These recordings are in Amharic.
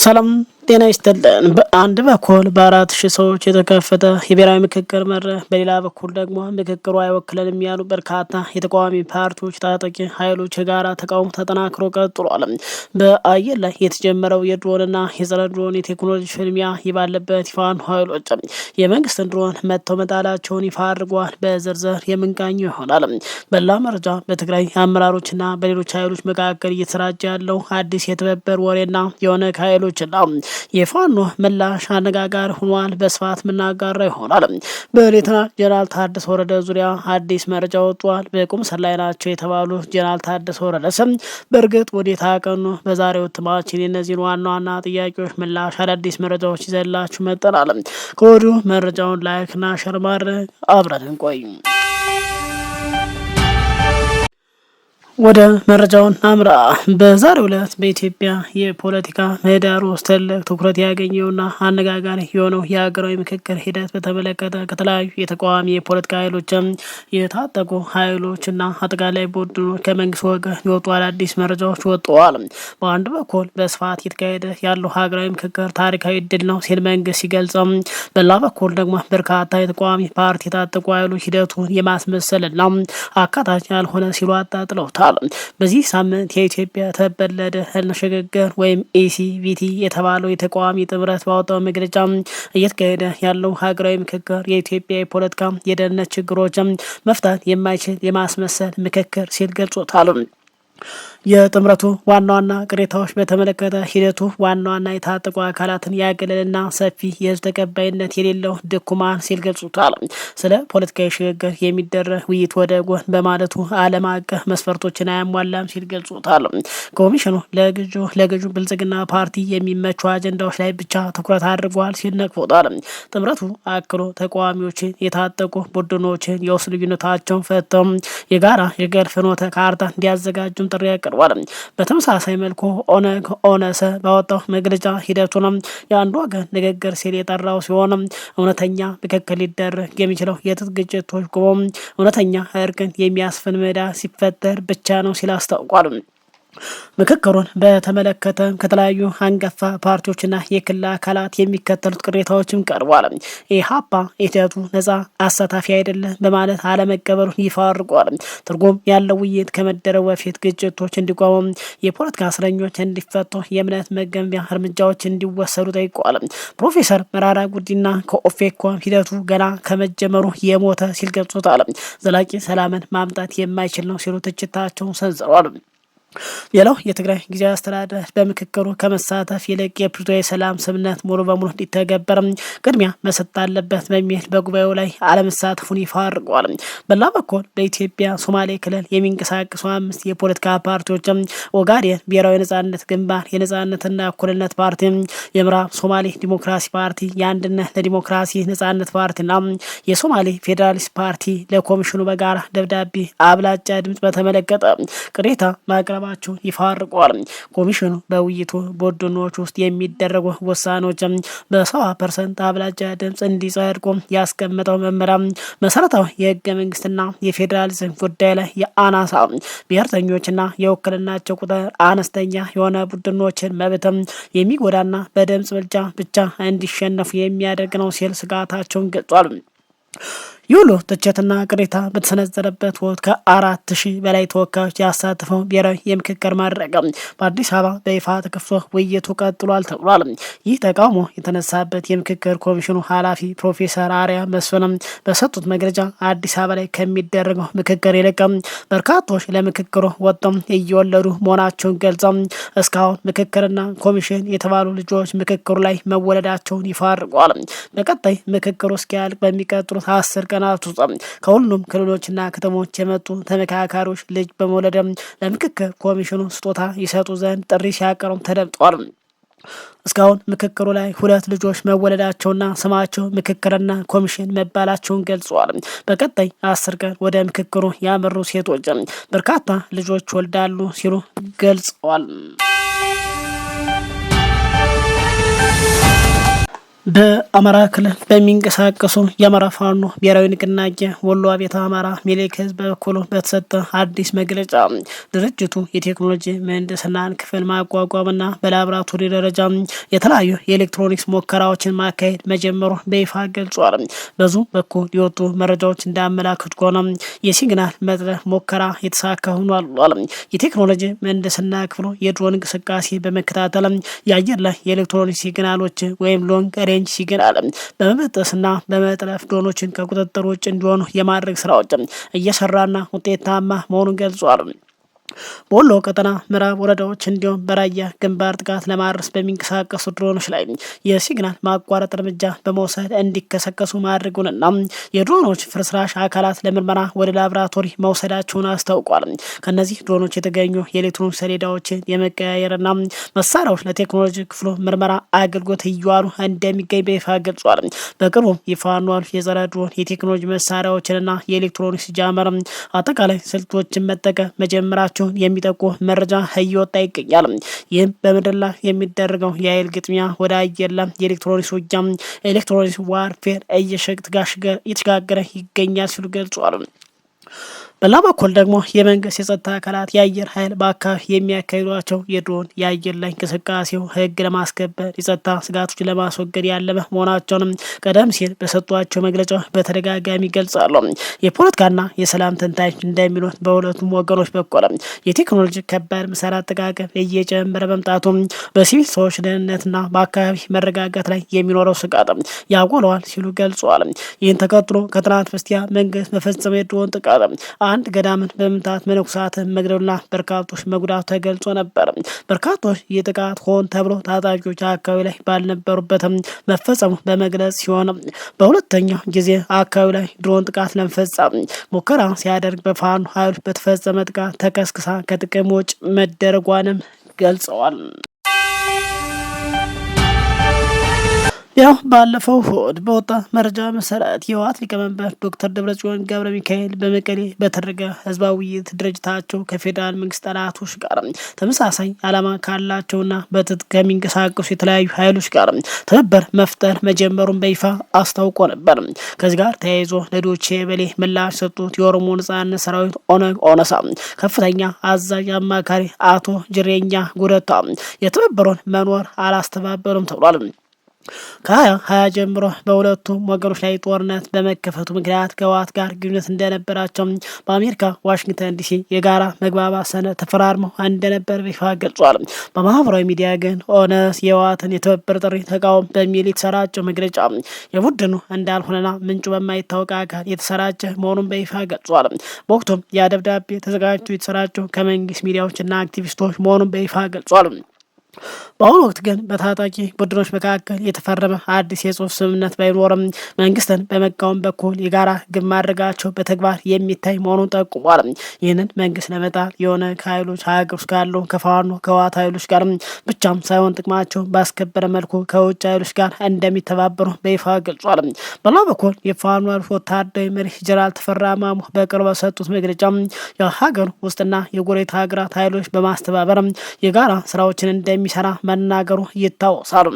ሰላም ጤና ይስጥልን። በአንድ በኩል በ4,000 ሰዎች የተከፈተ የብሔራዊ ምክክር መድረክ፣ በሌላ በኩል ደግሞ ምክክሩ አይወክለንም ያሉ በርካታ የተቃዋሚ ፓርቲዎች ታጣቂ ኃይሎች የጋራ ተቃውሞ ተጠናክሮ ቀጥሏል። በአየር ላይ የተጀመረው የድሮንና የጸረ ድሮን የቴክኖሎጂ ፍልሚያ ባለበት ፋኖ ኃይሎች የመንግስትን ድሮን መጥተው መጣላቸውን ይፋ አድርጓል። በዝርዝር የምንቃኘው ይሆናል። በሌላ መረጃ በትግራይ አመራሮችና በሌሎች ኃይሎች መካከል እየተሰራጨ ያለው አዲስ የትብብር ወሬና የኦነግ ኃይሎችና የፋኖ ምላሽ አነጋጋሪ ሆኗል። በስፋት ምናጋራ ይሆናል። በሌተናል ጀነራል ታደሰ ወረደ ዙሪያ አዲስ መረጃ ወጥቷል። በቁም እስር ላይ ናቸው የተባሉ ጀነራል ታደሰ ወረደ በእርግጥ ወዴት አቀኑ? በዛሬው እትማችን የእነዚህን ዋና ዋና ጥያቄዎች ምላሽ አዳዲስ መረጃዎች ይዘላችሁ መጠናል። ከወዲሁ መረጃውን ላይክና ሸር ማድረግ አብረን እንቆይ። ወደ መረጃውን አምራ። በዛሬው ዕለት በኢትዮጵያ የፖለቲካ ምህዳር ውስጥ ትልቅ ትኩረት ያገኘውና አነጋጋሪ የሆነው የሀገራዊ ምክክር ሂደት በተመለከተ ከተለያዩ የተቃዋሚ የፖለቲካ ኃይሎችም የታጠቁ ኃይሎችና አጠቃላይ ቡድኖች ከመንግስት ወገን የወጡ አዳዲስ መረጃዎች ወጥተዋል። በአንድ በኩል በስፋት የተካሄደ ያለው ሀገራዊ ምክክር ታሪካዊ ድል ነው ሲል መንግስት ሲገልጽም፣ በሌላ በኩል ደግሞ በርካታ የተቃዋሚ ፓርቲ የታጠቁ ኃይሎች ሂደቱን የማስመሰልና አካታች ያልሆነ ሲሉ አጣጥለውታል። በዚህ ሳምንት የኢትዮጵያ ተበለደ ህልም ሽግግር ወይም ኢሲቪቲ የተባለው የተቃዋሚ ጥምረት ባወጣው መግለጫ እየተካሄደ ያለው ሀገራዊ ምክክር የኢትዮጵያ የፖለቲካ የደህንነት ችግሮች መፍታት የማይችል የማስመሰል ምክክር ሲል ገልጾታል። የጥምረቱ ዋና ዋና ቅሬታዎች በተመለከተ ሂደቱ ዋና ዋና የታጠቁ አካላትን ያገለልና ሰፊ የህዝብ ተቀባይነት የሌለው ድኩማን ሲል ገልጾታል። ስለ ፖለቲካዊ ሽግግር የሚደረግ ውይይት ወደ ጎን በማለቱ ዓለም አቀፍ መስፈርቶችን አያሟላም ሲል ገልጾታል። ኮሚሽኑ ለገዢው ብልጽግና ፓርቲ የሚመቹ አጀንዳዎች ላይ ብቻ ትኩረት አድርጓል ሲል ነቅፎታል። ጥምረቱ አክሎ ተቃዋሚዎችን፣ የታጠቁ ቡድኖችን የውስጥ ልዩነታቸውን ፈተው የጋራ የገር ፍኖተ ካርታ እንዲያዘጋጁም ጥሪ ያቀርባል። በተመሳሳይ መልኩ ኦነግ ኦነሰ ባወጣው መግለጫ ሂደቱንም የአንዱ ወገን ንግግር ሲል የጠራው ሲሆን እውነተኛ ምክክር ሊደረግ የሚችለው የትጥቅ ግጭቶች ቆመው እውነተኛ እርቅን የሚያስፍን ምህዳር ሲፈጠር ብቻ ነው ሲል አስታውቋል። ምክክሩን በተመለከተ ከተለያዩ አንጋፋ ፓርቲዎችና የክልል አካላት የሚከተሉት ቅሬታዎችም ቀርቧል። ኢህአፓ ሂደቱ ነጻ አሳታፊ አይደለም በማለት አለመቀበሉን ይፋ አድርጓል። ትርጉም ያለው ውይይት ከመደረጉ በፊት ግጭቶች እንዲቆሙ፣ የፖለቲካ እስረኞች እንዲፈቱ፣ የእምነት መገንቢያ እርምጃዎች እንዲወሰዱ ጠይቋል። ፕሮፌሰር መራራ ጉዲና ከኦፌኮ ሂደቱ ገና ከመጀመሩ የሞተ ሲል ገልጾታል። ዘላቂ ሰላምን ማምጣት የማይችል ነው ሲሉ ትችታቸውን ሰንዝረዋል። ሌላው የትግራይ ጊዜያዊ አስተዳደር በምክክሩ ከመሳተፍ ይልቅ የፕሪቶሪያ የሰላም ስምምነት ሙሉ በሙሉ እንዲተገበር ቅድሚያ መሰጠት አለበት በሚል በጉባኤው ላይ አለመሳተፉን ይፋ አድርጓል። በሌላ በኩል በኢትዮጵያ ሶማሌ ክልል የሚንቀሳቀሱ 5 የፖለቲካ ፓርቲዎች ኦጋዴን ብሔራዊ ነጻነት ግንባር፣ የነጻነትና እኩልነት ፓርቲ፣ የምዕራብ ሶማሌ ዲሞክራሲ ፓርቲ፣ የአንድነት ለዲሞክራሲ ነጻነት ፓርቲና የሶማሌ ፌዴራሊስት ፓርቲ ለኮሚሽኑ በጋራ ደብዳቤ አብላጫ ድምጽ በተመለከተ ቅሬታ ማቅረብ ይፋ አድርጓል። ኮሚሽኑ በውይይቱ ቡድኖች ውስጥ የሚደረጉ ውሳኔዎች በ70% አብላጫ ድምጽ እንዲጸድቁ ያስቀመጠው መመሪያ መሰረታዊ የህገ መንግስትና የፌዴራሊዝም ጉዳይ ላይ የአናሳ ብሔርተኞችና የውክልናቸው ቁጥር አነስተኛ የሆነ ቡድኖችን መብትም የሚጎዳና በድምጽ ብልጫ ብቻ እንዲሸነፉ የሚያደርግ ነው ሲል ስጋታቸውን ገልጿል። ይሁሉ ትችትና ቅሬታ በተሰነዘረበት ወቅት ከ4,000 በላይ ተወካዮች ያሳተፈው ብሔራዊ የምክክር መድረክ በአዲስ አበባ በይፋ ተከፍቶ ውይይቱ ቀጥሏል ተብሏል። ይህ ተቃውሞ የተነሳበት የምክክር ኮሚሽኑ ኃላፊ ፕሮፌሰር አርያ መስፍንም በሰጡት መግለጫ አዲስ አበባ ላይ ከሚደረገው ምክክር ይልቅ በርካቶች ለምክክሩ ወጥተው እየወለዱ መሆናቸውን ገልጸው እስካሁን ምክክርና ኮሚሽን የተባሉ ልጆች ምክክሩ ላይ መወለዳቸውን ይፋ አድርገዋል። በቀጣይ ምክክሩ እስኪያልቅ በሚቀጥሉት 10 ቀናት ውስጥ ከሁሉም ክልሎችና ከተሞች የመጡ ተመካካሪዎች ልጅ በመውለድ ለምክክር ኮሚሽኑ ስጦታ ይሰጡ ዘንድ ጥሪ ሲያቀርቡ ተደምጧል። እስካሁን ምክክሩ ላይ 2 ልጆች መወለዳቸውና ስማቸው ምክክርና ኮሚሽን መባላቸውን ገልጸዋል። በቀጣይ 10 ቀን ወደ ምክክሩ ያመሩ ሴቶች በርካታ ልጆች ወልዳሉ ሲሉ ገልጸዋል። በአማራ ክልል በሚንቀሳቀሱ የአማራ ፋኖ ብሔራዊ ንቅናቄ ወሎ አቤተ አማራ ሚሊክ ህዝብ በበኩሉ በተሰጠ አዲስ መግለጫ ድርጅቱ የቴክኖሎጂ ምህንድስናን ክፍል ማቋቋምና በላቦራቶሪ ደረጃ የተለያዩ የኤሌክትሮኒክስ ሙከራዎችን ማካሄድ መጀመሩ በይፋ ገልጿል። በዙ በኩል የወጡ መረጃዎች እንዳመላክቱ ከሆነ የሲግናል መጥለፍ ሙከራ የተሳካ ሆኗል። የቴክኖሎጂ ምህንድስና ክፍሉ የድሮን እንቅስቃሴ በመከታተል የአየር ላይ የኤሌክትሮኒክስ ሲግናሎች ወይም ሎንግ ሬንጅ ሲግናል በመበጠስና በመጥለፍ ድሮኖችን ከቁጥጥር ውጭ እንዲሆኑ የማድረግ ስራዎች እየሰራና ውጤታማ መሆኑን ገልጿል። በወሎ ቀጠና ምዕራብ ወረዳዎች እንዲሁም በራያ ግንባር ጥቃት ለማድረስ በሚንቀሳቀሱ ድሮኖች ላይ የሲግናል ማቋረጥ እርምጃ በመውሰድ እንዲከሰከሱ ማድረጉንና የድሮኖች ፍርስራሽ አካላት ለምርመራ ወደ ላቦራቶሪ መውሰዳቸውን አስታውቋል። ከነዚህ ድሮኖች የተገኙ የኤሌክትሮኒክ ሰሌዳዎችን የመቀያየርና መሳሪያዎች ለቴክኖሎጂ ክፍሉ ምርመራ አገልግሎት እየዋሉ እንደሚገኝ በይፋ ገልጿል። በቅርቡ የፋኖ የጸረ ድሮን የቴክኖሎጂ መሳሪያዎችንና የኤሌክትሮኒክስ ጃመር አጠቃላይ ስልቶችን መጠቀም መጀመራቸው የሚጠቁም መረጃ እየወጣ ይገኛል። ይህም በምድር ላይ የሚደረገው የኃይል ግጥሚያ ወደ አየር ላይ የኤሌክትሮኒክስ ውጊያ ኤሌክትሮኒክስ ዋርፌር እየተሸጋገረ ይገኛል ሲሉ ገልጿል። በሌላ በኩል ደግሞ የመንግስት የጸጥታ አካላት የአየር ኃይል በአካባቢ የሚያካሂዷቸው የድሮን የአየር ላይ እንቅስቃሴው ህግ ለማስከበር የጸጥታ ስጋቶች ለማስወገድ ያለመ መሆናቸውንም ቀደም ሲል በሰጧቸው መግለጫዎች በተደጋጋሚ ገልጻሉ። የፖለቲካና የሰላም ተንታኞች እንደሚሉት በሁለቱም ወገኖች በኩል የቴክኖሎጂ ከባድ መሳሪያ አጠቃቀም እየጨመረ መምጣቱ በሲቪል ሰዎች ደህንነትና በአካባቢ መረጋጋት ላይ የሚኖረው ስጋት ያጎለዋል ሲሉ ገልጸዋል። ይህን ተከትሎ ከትናንት በስቲያ መንግስት በፈጸመው የድሮን ጥቃት አንድ ገዳምን በመምታት መነኮሳትን መግደልና በርካቶች መጉዳቱ ተገልጾ ነበር። በርካቶች የጥቃት ሆን ተብሎ ታጣቂዎች አካባቢ ላይ ባልነበሩበትም መፈጸሙ በመግለጽ ሲሆን በሁለተኛው ጊዜ አካባቢ ላይ ድሮን ጥቃት ለመፈጸም ሙከራ ሲያደርግ በፋኖ ኃይሎች በተፈጸመ ጥቃት ተከስክሳ ከጥቅም ውጭ መደረጓንም ገልጸዋል። ያው ባለፈው እሁድ በወጣ መረጃ መሰረት የህወሓት ሊቀመንበር ዶክተር ደብረጽዮን ገብረ ሚካኤል በመቀሌ በተደረገ ህዝባዊ ውይይት ድርጅታቸው ከፌዴራል መንግስት ጠላቶች ጋር ተመሳሳይ ዓላማ ካላቸውና በትጥቅ ከሚንቀሳቀሱ የተለያዩ ኃይሎች ጋር ትብብር መፍጠር መጀመሩን በይፋ አስታውቆ ነበር። ከዚህ ጋር ተያይዞ ለዶቼ ቬለ ምላሽ ሰጡት የኦሮሞ ነጻነት ሰራዊት ኦነግ ኦነሳ ከፍተኛ አዛዥ አማካሪ አቶ ጅሬኛ ጉደታ የትብብሩን መኖር አላስተባበሉም ተብሏል። ከ2020 ጀምሮ በሁለቱም ወገኖች ላይ ጦርነት በመከፈቱ ምክንያት ከህወሓት ጋር ግንኙነት እንደነበራቸው በአሜሪካ ዋሽንግተን ዲሲ የጋራ መግባባት ሰነድ ተፈራርመው እንደነበር በይፋ ገልጿል። በማህበራዊ ሚዲያ ግን ኦነግ የህወሓትን የትብብር ጥሪ ተቃውሞ በሚል የተሰራጨው መግለጫ የቡድኑ እንዳልሆነና ምንጩ በማይታወቅ አካል የተሰራጨ መሆኑን በይፋ ገልጿል። በወቅቱም ያ ደብዳቤ ተዘጋጅቶ የተሰራጨው ከመንግስት ሚዲያዎችና አክቲቪስቶች መሆኑን በይፋ ገልጿል። በአሁኑ ወቅት ግን በታጣቂ ቡድኖች መካከል የተፈረመ አዲስ የጽሁፍ ስምምነት ባይኖርም መንግስትን በመቃወም በኩል የጋራ ግብ ማድረጋቸው በተግባር የሚታይ መሆኑን ጠቁሟል። ይህንን መንግስት ለመጣል የኦነግ ኃይሎች ሀገር ውስጥ ካሉ ከፋኖ ከህወሓት ኃይሎች ጋር ብቻም ሳይሆን ጥቅማቸው ባስከበረ መልኩ ከውጭ ኃይሎች ጋር እንደሚተባበሩ በይፋ ገልጿል። በሌላ በኩል የፋኖ ወታደራዊ መሪ ጀነራል ተፈራ ማሞ በቅርቡ በሰጡት መግለጫ የሀገር ውስጥና የጎረቤት ሀገራት ኃይሎች በማስተባበር የጋራ ስራዎችን እንደሚሰራ መናገሩ ይታወሳል።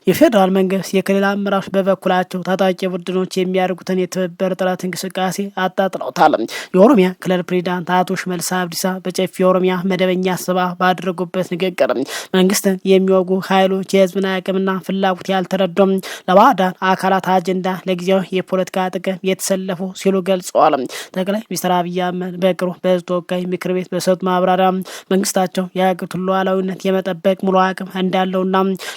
የፌዴራል መንግስት የክልል አመራሮች በበኩላቸው ታጣቂ ቡድኖች የሚያደርጉትን የትብብር ጥረት እንቅስቃሴ አጣጥለውታል። የኦሮሚያ ክልል ፕሬዚዳንት አቶ ሽመልስ አብዲሳ በጨፌ የኦሮሚያ መደበኛ ስብሰባ ባደረጉበት ንግግር መንግስትን የሚወጉ ኃይሎች የህዝብን አቅምና ፍላጎት ያልተረዱም ለባዕዳን አካላት አጀንዳ ለጊዜያዊ የፖለቲካ ጥቅም የተሰለፉ ሲሉ ገልጸዋል። ጠቅላይ ሚኒስትር አብይ አህመድ በቅርቡ በህዝብ ተወካዮች ምክር ቤት በሰጡት ማብራሪያ መንግስታቸው የሀገሪቱን ሉዓላዊነት የመጠበቅ ሙሉ አቅም እንዳለውና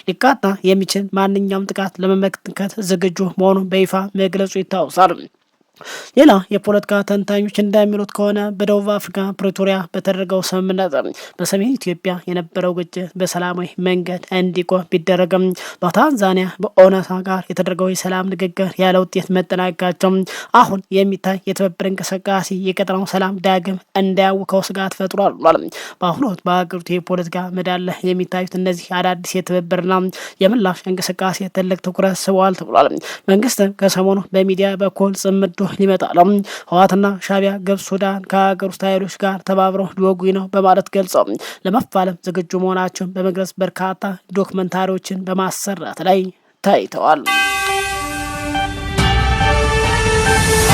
ሊቃጣ የሚችል ማንኛውም ጥቃት ለመመከት ዝግጁ መሆኑን በይፋ መግለጹ ይታወሳል። ሌላ የፖለቲካ ተንታኞች እንደሚሉት ከሆነ በደቡብ አፍሪካ ፕሪቶሪያ በተደረገው ስምምነት በሰሜን ኢትዮጵያ የነበረው ግጭት በሰላማዊ መንገድ እንዲቆም ቢደረግም በታንዛኒያ በኦነግ ጋር የተደረገው የሰላም ንግግር ያለ ውጤት መጠናቀቃቸው አሁን የሚታይ የትብብር እንቅስቃሴ የቀጠናው ሰላም ዳግም እንዳያውከው ስጋት ፈጥሯል ብሏል። በአሁኑ ወቅት በሀገሪቱ የፖለቲካ ምህዳር ላይ የሚታዩት እነዚህ አዳዲስ የትብብርና የምላሽ እንቅስቃሴ ትልቅ ትኩረት ስበዋል ተብሏል። መንግስትም ከሰሞኑ በሚዲያ በኩል ጽምዶ ሊመጣል ህወሓትና ሻዕቢያ ግብጽ፣ ሱዳን ከሀገር ውስጥ ኃይሎች ጋር ተባብረው ሊወጉኝ ነው በማለት ገልጸው ለመፋለም ዝግጁ መሆናቸውን በመግለጽ በርካታ ዶክመንታሪዎችን በማሰራት ላይ ታይተዋል።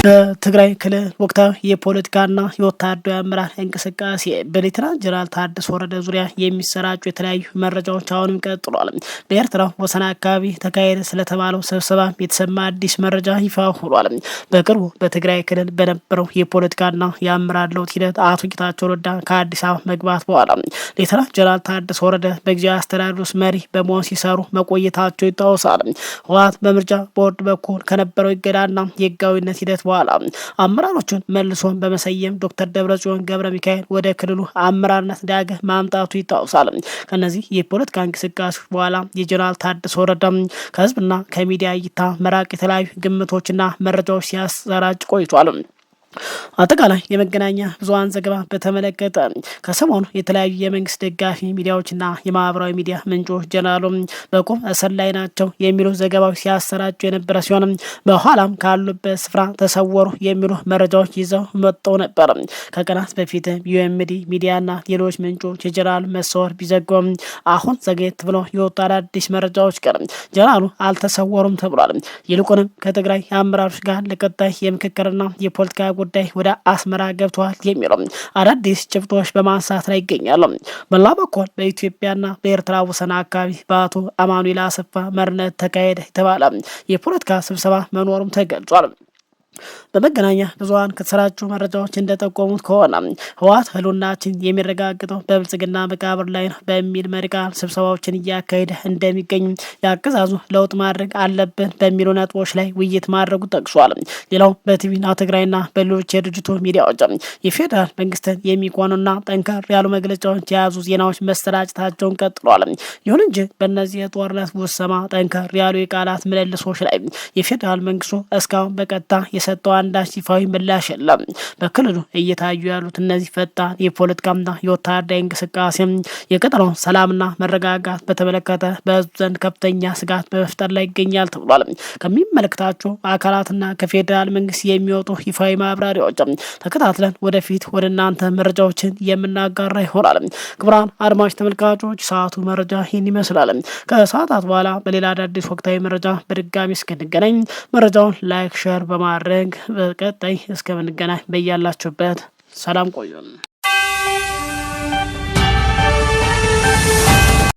በትግራይ ክልል ወቅታዊ የፖለቲካና የወታደራዊ አመራር እንቅስቃሴ በሌተናንት ጀነራል ታደሰ ወረደ ዙሪያ የሚሰራጩ የተለያዩ መረጃዎች አሁንም ቀጥሏል። በኤርትራ ወሰን አካባቢ ተካሄደ ስለተባለው ስብሰባ የተሰማ አዲስ መረጃ ይፋ ሆኗል። በቅርቡ በትግራይ ክልል በነበረው የፖለቲካና የአመራር ለውጥ ሂደት አቶ ጌታቸው ረዳ ከአዲስ አበባ መግባት በኋላ ሌተናንት ጀነራል ታደሰ ወረደ በጊዜያዊ አስተዳደር ውስጥ መሪ በመሆን ሲሰሩ መቆየታቸው ይታወሳል። ህወሓት በምርጫ ቦርድ በኩል ከነበረው እገዳና የህጋዊነት ሂደት በኋላ አመራሮቹን መልሶን በመሰየም ዶክተር ደብረጽዮን ገብረ ሚካኤል ወደ ክልሉ አመራርነት ዳግም ማምጣቱ ይታወሳል። ከነዚህ የፖለቲካ እንቅስቃሴዎች በኋላ የጀነራል ታደሰ ወረደ ከህዝብና ከሚዲያ እይታ መራቅ የተለያዩ ግምቶችና መረጃዎች ሲያሰራጭ ቆይቷል። አጠቃላይ የመገናኛ ብዙሃን ዘገባ በተመለከተ ከሰሞኑ የተለያዩ የመንግስት ደጋፊ ሚዲያዎችና የማህበራዊ ሚዲያ ምንጮች ጀነራሉ በቁም እስር ላይ ናቸው የሚሉ ዘገባዎች ሲያሰራጩ የነበረ ሲሆን በኋላም ካሉበት ስፍራ ተሰወሩ የሚሉ መረጃዎች ይዘው መጥተው ነበር። ከቀናት በፊት ዩኤምዲ ሚዲያና ሌሎች ምንጮች የጀነራሉ መሰወር ቢዘገቡም አሁን ዘግየት ብሎ የወጡ አዳዲስ መረጃዎች ቀር ጀነራሉ አልተሰወሩም ተብሏል። ይልቁንም ከትግራይ አመራሮች ጋር ለቀጣይ የምክክርና የፖለቲካ ጉዳይ ወደ አስመራ ገብተዋል የሚለው አዳዲስ ጭብጦች በማንሳት ላይ ይገኛሉ። በሌላ በኩል በኢትዮጵያና በኤርትራ ወሰን አካባቢ በአቶ አማኑኤል አሰፋ መሪነት ተካሄደ የተባለ የፖለቲካ ስብሰባ መኖሩም ተገልጿል። በመገናኛ ብዙሃን ከተሰራጩ መረጃዎች እንደጠቆሙት ከሆነ ህወሓት ህልውናችን የሚረጋግጠው በብልጽግና መቃብር ላይ ነው በሚል መሪ ቃል ስብሰባዎችን እያካሄደ እንደሚገኝ ያገዛዙ ለውጥ ማድረግ አለብን በሚሉ ነጥቦች ላይ ውይይት ማድረጉ ጠቅሷል። ሌላው በቲቪና ትግራይና በሌሎች የድርጅቱ ሚዲያዎች የፌዴራል መንግስትን የሚቆኑና ጠንከር ያሉ መግለጫዎች የያዙ ዜናዎች መሰራጨታቸውን ቀጥሏል። ይሁን እንጂ በእነዚህ የጦርነት ውሰማ ጠንከር ያሉ የቃላት ምልልሶች ላይ የፌዴራል መንግስቱ እስካሁን በቀጥታ የሰጠው አንዳች ይፋዊ ምላሽ የለም። በክልሉ እየታዩ ያሉት እነዚህ ፈጣን የፖለቲካና የወታደራዊ እንቅስቃሴ የቀጠናውን ሰላምና መረጋጋት በተመለከተ በህዝቡ ዘንድ ከፍተኛ ስጋት በመፍጠር ላይ ይገኛል ተብሏል። ከሚመለከታቸው አካላትና ከፌዴራል መንግስት የሚወጡ ይፋዊ ማብራሪያዎች ተከታትለን ወደፊት ወደ እናንተ መረጃዎችን የምናጋራ ይሆናል። ክቡራን አድማጭ ተመልካቾች ሰዓቱ መረጃ ይህን ይመስላል። ከሰዓታት በኋላ በሌላ አዳዲስ ወቅታዊ መረጃ በድጋሚ እስክንገናኝ መረጃውን ላይክ ሼር በማድረግ በቀጣይ እስከምንገናኝ በያላችሁበት ሰላም ቆዩን።